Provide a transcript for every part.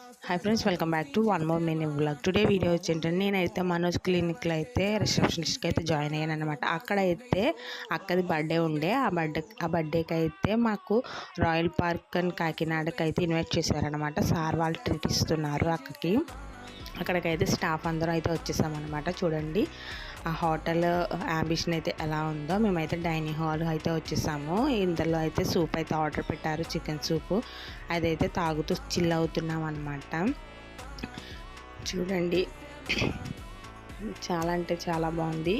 Hi friends, welcome back to one more mini vlog. Today video వచ్చేంటంటే నేనైతే మనోజ్ క్లినిక్లో అయితే రిసెప్షనిస్ట్కి అయితే జాయిన్ అయ్యాను అనమాట. అక్కడైతే అక్కది బర్త్డే ఉండే. ఆ బర్త్డేకి అయితే మాకు రాయల్ పార్క్ అండ్ కాకినాడకి అయితే ఇన్వైట్ చేశారనమాట. సార్ వాళ్ళు ట్రీట్ ఇస్తున్నారు అక్కకి. అక్కడికైతే స్టాఫ్ అందరూ అయితే వచ్చేసామన్నమాట. చూడండి ఆ హోటల్ యాంబిషన్ అయితే ఎలా ఉందో. మేమైతే డైనింగ్ హాల్ అయితే వచ్చేసాము. ఇందులో అయితే సూప్ అయితే ఆర్డర్ పెట్టారు, చికెన్ సూపు. అదైతే తాగుతూ చిల్ అవుతున్నాం అనమాట. చూడండి చాలా అంటే చాలా బాగుంది.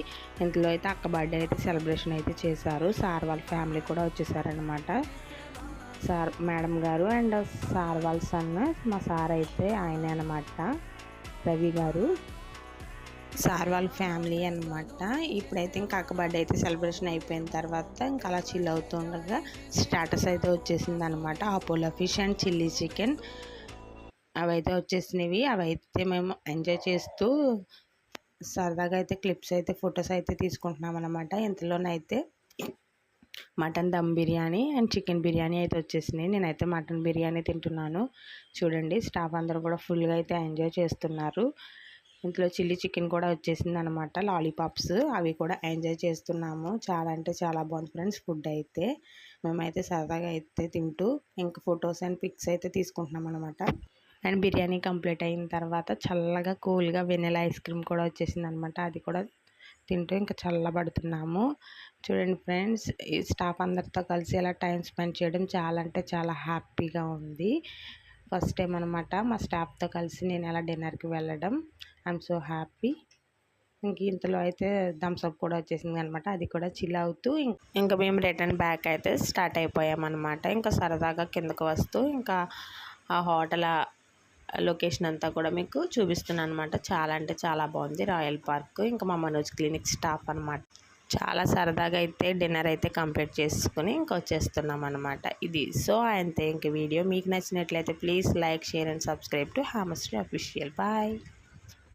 ఇంట్లో అయితే అక్క బర్త్డే అయితే సెలబ్రేషన్ అయితే చేశారు. సార్ వాళ్ళ ఫ్యామిలీ కూడా వచ్చేసారనమాట. సార్ మేడం గారు అండ్ సార్ వాళ్ళ సన్, మా సార్ అయితే ఆయనే అనమాట, రవి గారు, సార్ వాళ్ళ ఫ్యామిలీ అనమాట. ఇప్పుడైతే ఇంకా అక్క బర్త్డే అయితే సెలబ్రేషన్ అయిపోయిన తర్వాత ఇంకా అలా చిల్ అవుతుండగా స్టాటస్ అయితే వచ్చేసింది అనమాట. Apollo fish and chilli chicken అవైతే వచ్చేసినవి. అవైతే మేము ఎంజాయ్ చేస్తూ సరదాగా అయితే క్లిప్స్ అయితే ఫొటోస్ అయితే తీసుకుంటున్నాం అనమాట. ఇంతలోనైతే mutton dum biryani and chicken biryani అయితే వచ్చేసినాయి. నేనైతే మటన్ బిర్యానీ తింటున్నాను. చూడండి స్టాఫ్ అందరూ కూడా ఫుల్గా అయితే ఎంజాయ్ చేస్తున్నారు. ఇంట్లో చిల్లీ చికెన్ కూడా వచ్చేసింది అనమాట, లాలీపాప్స్, అవి కూడా ఎంజాయ్ చేస్తున్నాము. చాలా అంటే చాలా బాగుంది ఫ్రెండ్స్ ఫుడ్ అయితే. మేమైతే సరదాగా అయితే తింటూ ఇంకా ఫొటోస్ అండ్ పిక్స్ అయితే తీసుకుంటున్నాం అనమాట. అండ్ బిర్యానీ కంప్లీట్ అయిన తర్వాత చల్లగా కూల్గా వెనిలా ఐస్ క్రీమ్ కూడా వచ్చేసింది అనమాట. అది కూడా తింటూ ఇంకా చల్లబడుతున్నాము. చూడండి ఫ్రెండ్స్, ఈ స్టాఫ్ అందరితో కలిసి ఇలా టైం స్పెండ్ చేయడం చాలా అంటే చాలా హ్యాపీగా ఉంది. ఫస్ట్ టైం అనమాట మా స్టాఫ్తో కలిసి నేను ఎలా డిన్నర్కి వెళ్ళడం. I'm so happy. ఇంక ఇంతలో అయితే థమ్స్అప్ కూడా వచ్చేసింది అనమాట. అది కూడా చిల్ అవుతూ ఇంకా మేము రిటర్న్ బ్యాక్ అయితే స్టార్ట్ అయిపోయామన్నమాట. ఇంకా సరదాగా కిందకు వస్తూ ఇంకా ఆ హోటల్ లొకేషన్ అంతా కూడా మీకు చూపిస్తున్నాను అనమాట. చాలా అంటే చాలా బాగుంది రాయల్ పార్క్. ఇంకా మా మనోజ్ క్లినిక్ స్టాఫ్ అనమాట. చాలా సరదాగా అయితే డిన్నర్ అయితే కంప్లీట్ చేసుకుని ఇంకా వచ్చేస్తున్నాం అనమాట. ఇది సో అంతే. ఇంక వీడియో మీకు నచ్చినట్లయితే please like, share and subscribe to Hamasri official. Bye.